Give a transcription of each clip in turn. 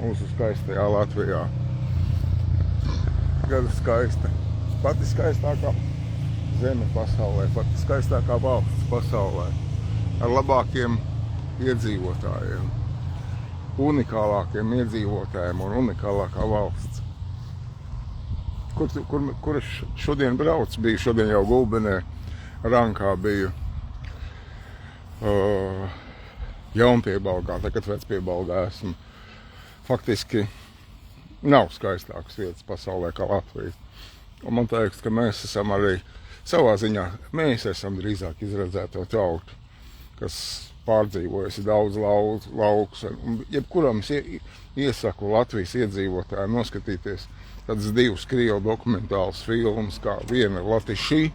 mūsu skaistajā Latvijā. Gada skaista. Pati skaistākā zeme pasaulē, pati skaistākā valsts pasaulē. Ar labākiem iedzīvotājiem, unikālākiem iedzīvotājiem un unikālākā valsts. Kur es šodien braucu? Biju šodien jau Gulbenē, Rankā biju, Jaunpiebalgā, tagad Vecpiebalgā esmu. Faktiski nav skaistākas vietas pasaulē kā Latvija. Un man liekas, ka mēs esam arī savā ziņā, mēs esam drīzāk izredzēto tautu, kas pārdzīvojusi daudz laukus. Jebkuram es iesaku Latvijas iedzīvotājiem noskatīties tāds 2 krievu dokumentāls filmas, kā viena Latiši,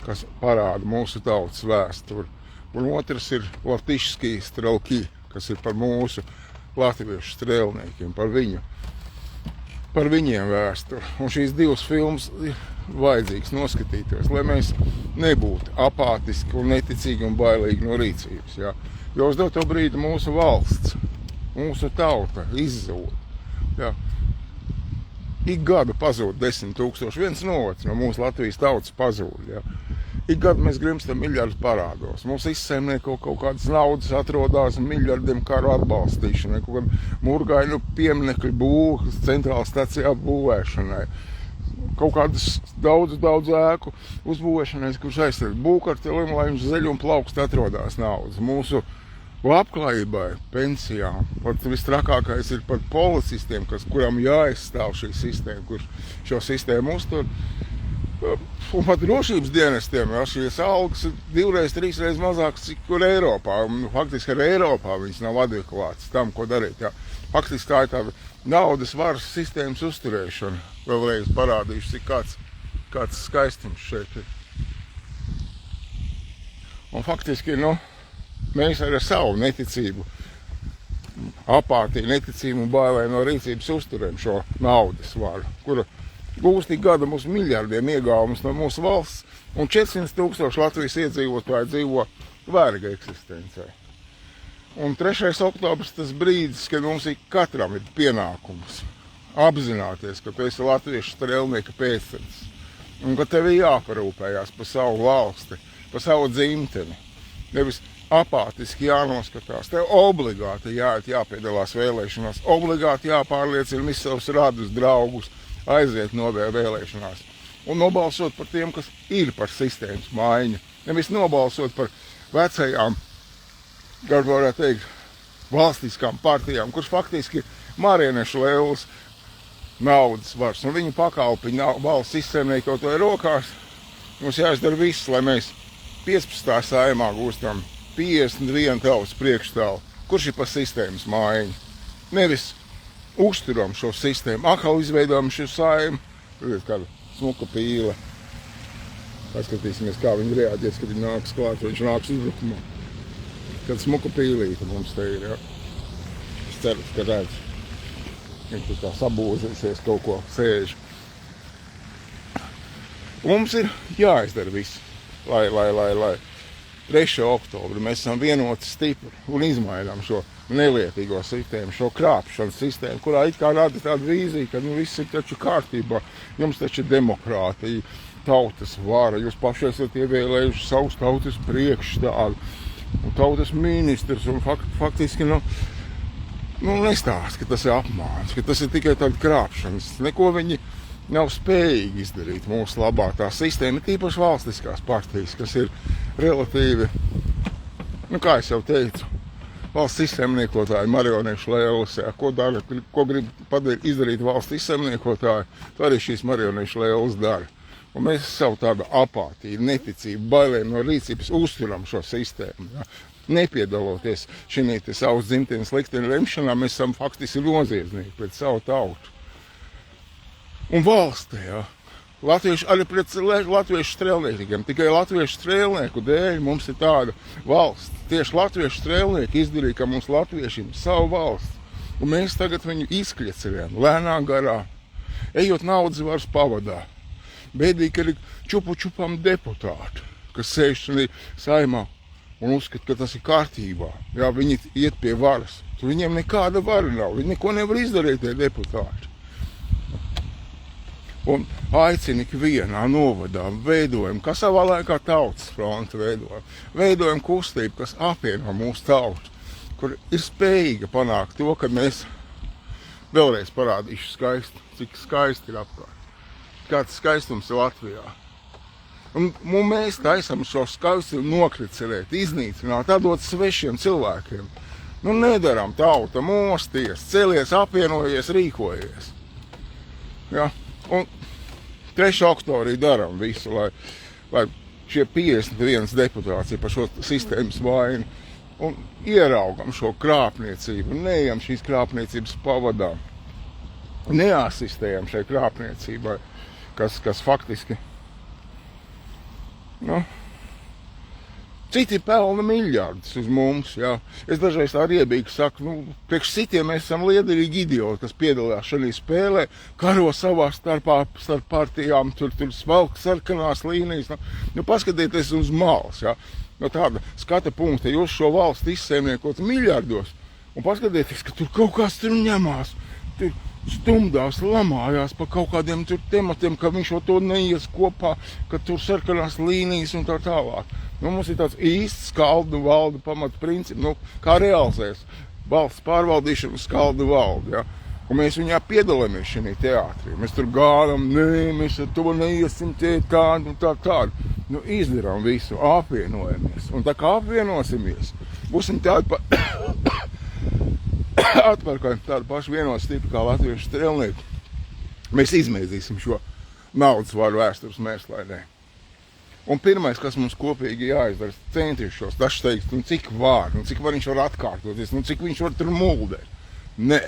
kas parāda mūsu tautas vēsturi, un otrs ir Latišskī strelki, kas ir par mūsu latviešu strēlniekiem, par viņiem vēsturi. Un šīs 2 filmas ir vajadzīgs noskatīties, lai mēs nebūtu apātiski un neticīgi un bailīgi no rīcības. Ja? Jo uz doto brīdi mūsu valsts, mūsu tauta izzūd. Ja? Ik gadu pazūd 10 000, viens novads no mūsu Latvijas tautas pazūd. Ja? Ik gadu mēs grimstam miljardus parādos. Mums izsaimnieko kaut kādas naudas atrodās miljardiem karu atbalstīšanai, kaut kādu murgainu pieminekļu būvas centrāla stacijā būvēšanai, kaut kādas daudz ēku uzbūvēšanai, kurš aizstāv būvkartelim, lai viņš zeļ un plaukst atrodās naudas. Mūsu labklājībai, pensijām, pat vistrakākais ir pat policistiem, kuram jāaizstāv šī sistēma, kurš šo sistēmu uztur. Un pat drošības dienestiem, ja, šīs algas ir 2-3 reizes mazākas, cik kur Eiropā. Un faktiski arī Eiropā viņas nav adekvātas tam, ko darīt. Ja. Faktiski tā ir tā naudas varas sistēmas uzturēšana. Vēlreiz parādīšu, cik kāds skaistums šeit ir. Un faktiski, mēs ar savu neticību, apātiju, neticību un bailē no rīcības uzturēm šo naudas varu, kura gūst ik gadu mūsu miljardiem iegāvumus no mūsu valsts, un 400 000 Latvijas iedzīvotāji dzīvo verga eksistencē. Un 3. oktobrs tas brīdis, kad mums katram ir pienākums apzināties, ka tu esi latviešu strēlnieka pēctecis, un ka tev ir jāparūpējās par savu valsti, par savu dzimteni. Nevis apātiski jānoskatās. Tev obligāti jāpiedalās vēlēšanās, obligāti jāpārliecina visus savus radus, draugus, aiziet vēlēšanās un nobalsot par tiem, kas ir par sistēmas maiņu. Nevis nobalsot par vecajām, kā varētu teikt, valstiskām partijām, kurš faktiski marionešu lēlas naudas vars. Un viņu pakalpiņu valsts izsaimniekotāju rokās. Mums jāizdara viss, lai mēs 15. saimā gūstam 51 tautas priekšstāvu, kurš ir par sistēmas maiņu. Nevis uzturam šo sistēmu, atkal izveidojam šo saimu, kāda smuka pīle. Paskatīsimies, kā viņi reaģēs, kad viņi nāks klāt, viņš nāks uzbrukumā. Kad smuka pīlīta mums te ir, ja. Es ceru, ka redz. Viņi tur tā sabūžušies, kaut ko sēž. Mums ir jāizdara viss, lai 3. oktobri mēs esam vienoti stipri un izmainām šo nelietīgo sistēmu, šo krāpšanas sistēmu, kurā it kā rada tādu vīziju, ka viss ir taču kārtībā, jums taču ir demokrātija, tautas vara, jūs paši esat ievēlējuši savus tautas priekšstāvi un tautas ministrs, un faktiski, nestāst, ka tas ir apmāns, ka tas ir tikai tāda krāpšanas, neko viņi nav spējīgi izdarīt mūsu labā. Tā sistēma ir tīpaši valstiskās partijas, kas ir relatīvi, kā es jau teicu, valsts izsaimniekotāji, marionešu lēles, ko grib izdarīt valsts izsaimniekotāji, to arī šīs marionešu lēles dara. Un mēs savu tādu apātiju, neticību, bailēm no rīcības uzturam šo sistēmu. Ja? Nepiedaloties šī savas dzimtenes likteņa lemšanā, mēs esam faktiski noziedznieki pret savu tautu. Un valstī, ja? Latvieši arī pret latviešu strēlniekiem, tikai latviešu strēlnieku dēļ mums ir tāda valsts. Tieši latviešu strēlnieki izdarīja, ka mums latviešiem ir savu valsts. Un mēs tagad viņu izkļecerējam lēnā garā, ejot naudas varas pavadā. Bēdīgi, ka ir čupam deputāti, kas sēž saimā un uzskata, ka tas ir kārtībā. Jā, viņi iet pie varas tautu. Viņiem nekāda vara nav, viņi neko nevar izdarīt, tie deputāti. Un aicina ikvienā novadā, veidojam, kā savā laikā tautas fronte veidojam. Veidojam kustību, kas apvieno mūsu tautu, kur ir spējīga panākt to, ka mēs vēlreiz parādīšu cik skaisti ir apkārt. Kāds skaistums ir Latvijā. Un mēs taisam šo skaistumu nokricerēt, iznīcināt, atdot svešiem cilvēkiem. Nu nedaram tauta, mosties, celies, apvienojies, rīkojies. Ja? Un 3. oktobrī daram visu, lai šie 51 deputāti par šo sistēmas vainu un ieraugam šo krāpniecību, neejam šīs krāpniecības pavadā, neasistējam šai krāpniecībai, kas faktiski, citi pelna miljardus uz mums, jā. Es dažreiz tā riebīgi saku, priekš citiem mēs esam liederīgi idioti, kas piedalās šajā spēlē, karo savā starp partijām, tur svalk sarkanās līnijas, paskatieties uz malas, jā. No tāda skata punkta, jūs šo valsti izsaimniekot miljardos, un paskatieties, ka tur kaut kas tur ņemās, tur stumdās, lamājās pa kaut kādiem tur tematiem, ka viņš to neies kopā, ka tur sarkanās līnijas un tā tālāk. Mums ir tāds īsts skaldu valdu pamata princips, kā realizēs valsts pārvaldīšanu skaldu valdu, ja? Un mēs viņā piedalāmies šajā teātrī. Mēs tur gādam, mēs ar to neiesim tādu un tādu. Izdarām visu, apvienojamies. Un tā kā apvienosimies, būsim tādi atpakaļ tādu pašu vienotu stipri kā latviešu strēlnieki. Mēs izmēdzīsim šo naudas varu vēstures mēslainē. Un pirmais, kas mums kopīgi jāizdara, centīšos, dažs teiks, cik var viņš var atkārtoties, cik viņš var tur muldēt. Nē.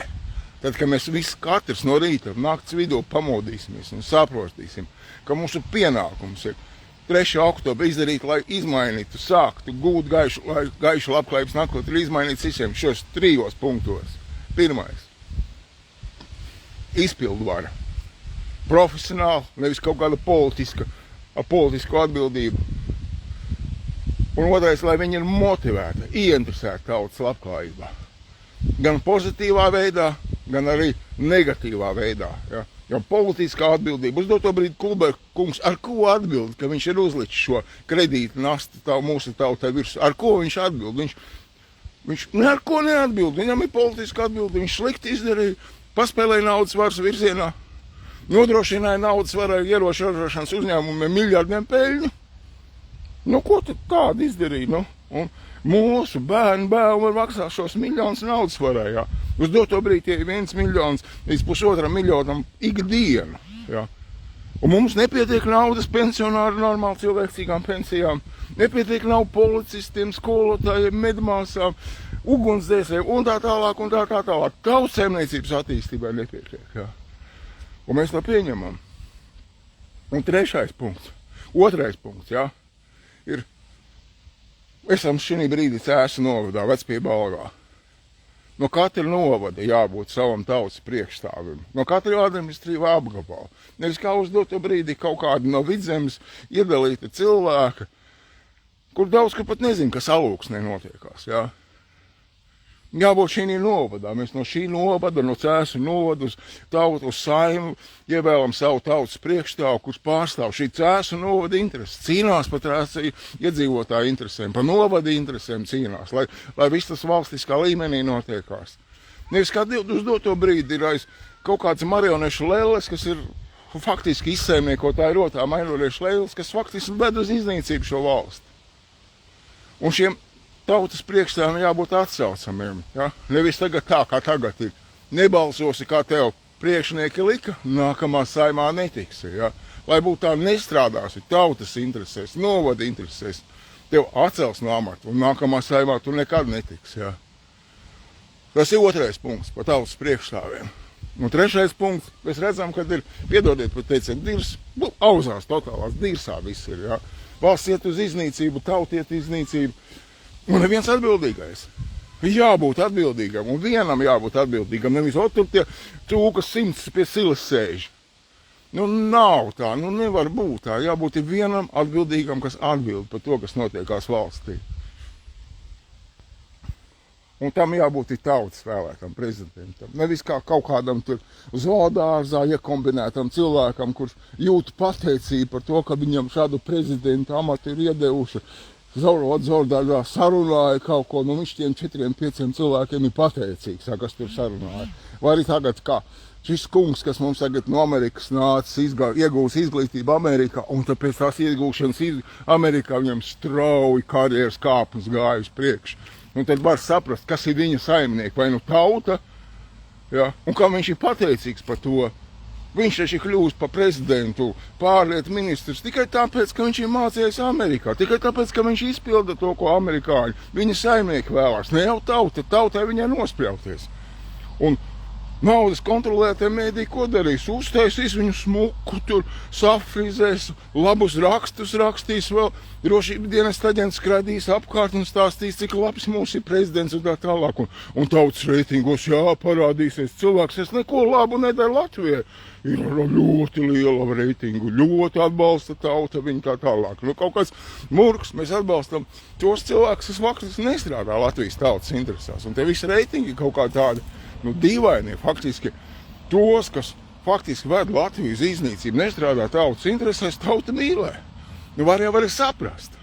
Tad, kad mēs visi katrs no rīta nakts vidū pamodīsimies un saprostīsim, ka mūsu pienākums ir 3. oktobra izdarīt, lai izmainītu, sāktu gūt gaišu labklājības nākotni, ir izmainīts visiem šos 3 punktos. Pirmais - izpildvara. Profesionāli, nevis kaut kāda ar politisku atbildību. Un otrais, lai viņi ir motivēti, ieinteresēti tautas labklājībā. Gan pozitīvā veidā, gan arī negatīvā veidā. Ja? Jo politiskā atbildība, uz doto brīdi Kulberga kungs ar ko atbild, ka viņš ir uzlicis šo kredītu nastu mūsu tautai virsū? Ar ko viņš atbild? Viņš ar ko neatbild, viņam ir politiska atbildi, viņš slikti izdarīja, paspēlēja naudas varas virzienā, nodrošināja naudas varai ieroču ražošanas uzņēmumiem miljardiem peļņu. Ko tad tādu izdarīja? Un mūsu bērni var maksāt šos miljonus naudas varai. Ja? Uz doto brīdi ir 1 miljons līdz 1,5 miljonam ikdienu. Ja? Un mums nepietiek naudas pensionāru normāli cilvēcīgām pensijām, nepietiek nav policistiem, skolotājiem, medmāsām, ugunsdzēsējiem un tā tālāk un tā tālāk. Tautsēmniecības attīstībai nepietiek. Ja? Un mēs to pieņemam. Un 3. punkts, 2. punkts, ja, ir, esam šī brīdī Cēsu novadā, Vecpiebalgā. No katra novada jābūt savam tautas priekšstāvim, no katra administratīvā apgabala. Nevis kā uz doto brīdi kaut kādi no Vidzemes iedalīti cilvēki, kur daudz, ka pat nezin, kas Alūksnē notiekās, jā. Jābūt šī novadā. Mēs no šī novada, no Cēsu novada uz tautu, uz Saimu ievēlam savu tautas priekšstāvu, kurš pārstāv šī Cēsu novada intereses. Cīnās par iedzīvotāju interesēm, par novada interesēm cīnās, lai viss tas valstiskā līmenī notiekās. Nevis kā uz doto brīdi ir aiz kaut kāds marionešu lelles, kas ir faktiski izsaimniekotāju rotā marionešu lelles, kas faktiski ved uz iznīcību šo valsti. Un šiem tautas priekšstāviem jābūt atsaucamiem. Ja? Nevis tagad tā, kā tagad ir. Nebalsosi, kā tev priekšnieki lika, nākamā Saimā netiksi. Ja? Lai būtu tā nestrādāsi tautas interesēs, novada interesēs, tev atcels no amata, un nākamā Saimā tu nekad netiksi. Ja? Tas ir 2. punkts par tautas priekšstāviem. Un 3. punkts, mēs redzam, kad ir, piedodiet pat teicienu, dirs, auzās totālās, dirsā viss ir. Ja? Valsts iet uz iznīcību, tauta iet iznīcību. Un neviens atbildīgais. Jābūt atbildīgam, un vienam jābūt atbildīgam. Nevis tur tie cūkas 100 pie silas sēž. Nav tā, nevar būt tā. Jābūt vienam atbildīgam, kas atbild par to, kas notiekās valstī. Un tam jābūt tautas vēlētam prezidentam. Nevis kā kaut kādam tur uz valdārzā iekombinētam cilvēkam, kurš jūt pateicību par to, ka viņam šādu prezidenta amatu ir iedevuši. Zordāžā sarunāja kaut ko, nu viņš tiem 4-5 cilvēkiem ir pateicīgs, kas tur sarunāja. Vai arī tagad kā šis kungs, kas mums tagad no Amerikas nācis, iegūs izglītību Amerikā, un tāpēc tās iegūšanas Amerikā viņam strauji karjeras kāpnes gāja uz priekšu. Un tad var saprast, kas ir viņa saimnieki, vai nu tauta, ja? Un kā viņš ir pateicīgs par to. Viņš taču ir kļūst par prezidentu, pārlietu ministrs tikai tāpēc, ka viņš ir mācījies Amerikā, tikai tāpēc, ka viņš izpilda to, ko amerikāņi, viņa saimnieki vēlās, ne jau tautai viņai nospļauties. Un naudas kontrolētie mēdī ko darīs? Uztaisīs viņu smuku, tur safrizēs, labus rakstus rakstīs vēl, drošības dienesta aģents skraidīs apkārt un stāstīs, cik labs mūs ir prezidents un tā tālāk. Un tautas reitingos parādīsies cilvēks, es neko labu nedaru Latvijai. Ir ļoti liela reitingu, ļoti atbalsta tauta, viņa tā tālāk. Nu, kaut kāds murgs, mēs atbalstam tos cilvēkus, kas faktiski nestrādā Latvijas tautas interesēs. Un te visi reitingi kaut kā tādi, nu, dīvaini, faktiski tos, kas faktiski ved Latviju uz iznīcību, nestrādā tautas interesēs, tauta mīlē. Nu, var jau saprast.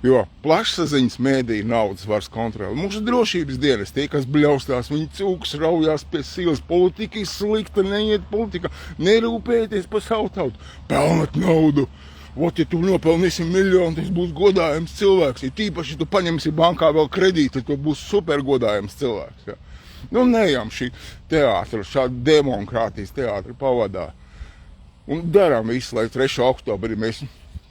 Jo plašsaziņas mēdīja naudas varas kontroli. Mūsu drošības dienas, tie, kas bļaustās, viņi cūks, raujās pie silas, politika ir slikta, neiet politikā, nerūpēties par savu tautu, pelnat naudu. Ot, ja tu nopelnīsi miljonu, tas būs godājams cilvēks. Ja tīpaši, ja tu paņemsi bankā vēl kredīti, tu būs supergodājams cilvēks. Ja. Nu, neejam šī teātra, šāda demokrātijas teātra pavadā. Un darām visu, lai 3. oktobrī mēs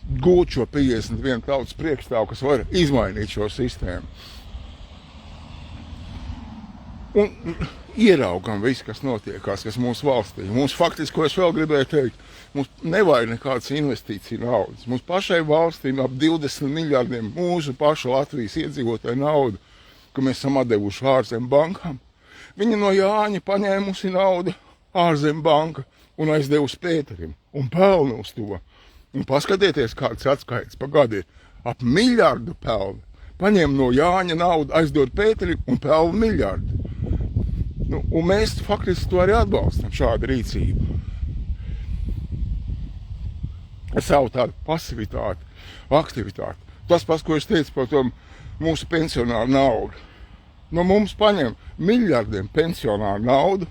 gūt šo 51 tautas priekšstāvu, kas var izmainīt šo sistēmu. Un ieraugam visu, kas notiekās, kas mūsu valstī. Mums faktiski, ko es vēl gribēju teikt, mums nevajag nekādas investīcija naudas. Mums pašai valstī ap 20 miljardiem mūsu pašu Latvijas iedzīvotāju naudu, ko mēs esam atdevuši ārzem bankām. Viņa no Jāņa paņēmusi naudu ārzem banka un aizdevusi Pēterim un pelna uz to. Un paskatieties, kāds atskaits pa gadu ir. Ap miljardu pelna. Paņem no Jāņa naudu, aizdod Pēterim un pelna miljardu. Nu, un mēs faktiski to arī atbalstam, šādu rīcību. Savu tādu pasivitāti, aktivitāti. Tas pats, ko es teicu par to mūsu pensionāru naudu. No mums paņem miljardiem pensionāru naudu.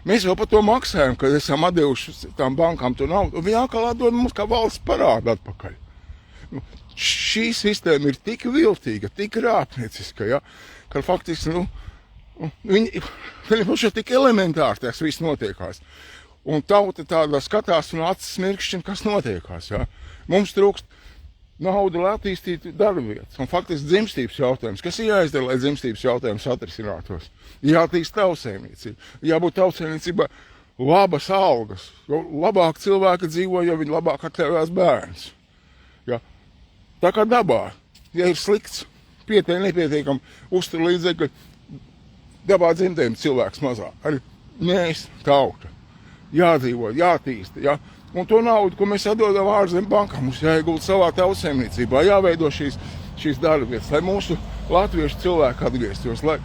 Mēs vēl par to maksājam, kad esam atdevuši tām bankām to naudu, un viņi atkal atdod mums kā valsts parādu atpakaļ. Nu, šī sistēma ir tik viltīga, tik rāpnieciska, ja, ka faktiski, viņi paši tik elementāri tas viss notiekās. Un tauta tādā skatās un acis mirkšķina, kas notiekās, ja. Mums trūkst naudu, lai attīstītu darbvietas. Un faktiski dzimstības jautājums, kas ir jāizdara, lai dzimstības jautājums atrisinātos. Jātīst tautsēmniecība. Jābūt tautsēmniecībā labas algas. Jo labāk cilvēki dzīvo, jo viņi labāk atļaujās bērns. Ja? Tā kā dabā, ja ir slikts, nepietiekam uztur līdzekļi, dabā dzimtēm cilvēks mazāk. Arī mēs, tauta, jādzīvo, jātīsta, ja? Un to naudu, ko mēs atdodam ārzem bankām, mums jāiegulda savā tautsēmniecībā, jāveido šīs darbvietas, lai mūsu latviešu cilvēki atgrieztos, lai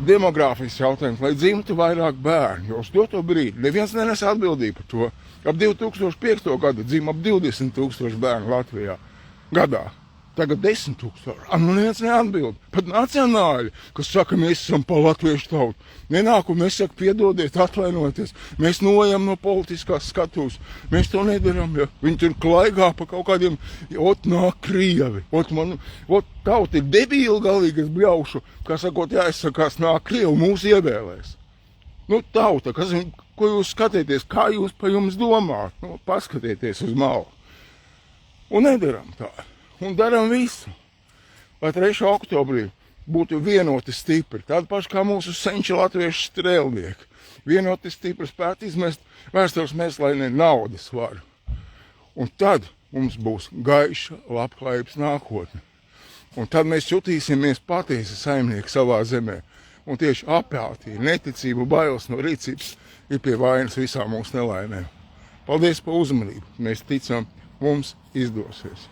demogrāfijas jautājums, lai dzimtu vairāk bērnu, jo uz to brīdi neviens nenes atbildību par to. Ap 2005. gadu dzima ap 20 000 bērnu Latvijā gadā. Tagad 10 000. Nu neviens neatbild. Pat nacionāļi, kas saka, mēs esam pa latviešu tautu. Nenāk un nesaka, piedodiet, atvainoties. Mēs nojam no politiskās skatūs. Mēs to nedaram, ja. Viņi tur klaigā pa kaut kādiem, nāk Krievi. Tauta ir debīli galīgi, es bļaušu, kā sakot, jāizsakās, nāk Krievi, mūs ievēlēs. Nu, tauta, ko jūs skatieties, kā jūs pa jums domāt? Nu, paskatieties uz malu. Un nedaram tā. Un daram visu, lai 3. oktobrī būtu vienoti stipri, tādi paši kā mūsu senči latviešu strēlnieki. Vienoti stipri spētu izmest vēstures mēslainē naudas varu. Un tad mums būs gaiša, labklājības nākotne. Un tad mēs jutīsimies patiesi saimnieki savā zemē. Un tieši apātija, neticība, bailes no rīcības ir pie vainas visām mūsu nelaimēm. Paldies par uzmanību. Mēs ticam, mums izdosies.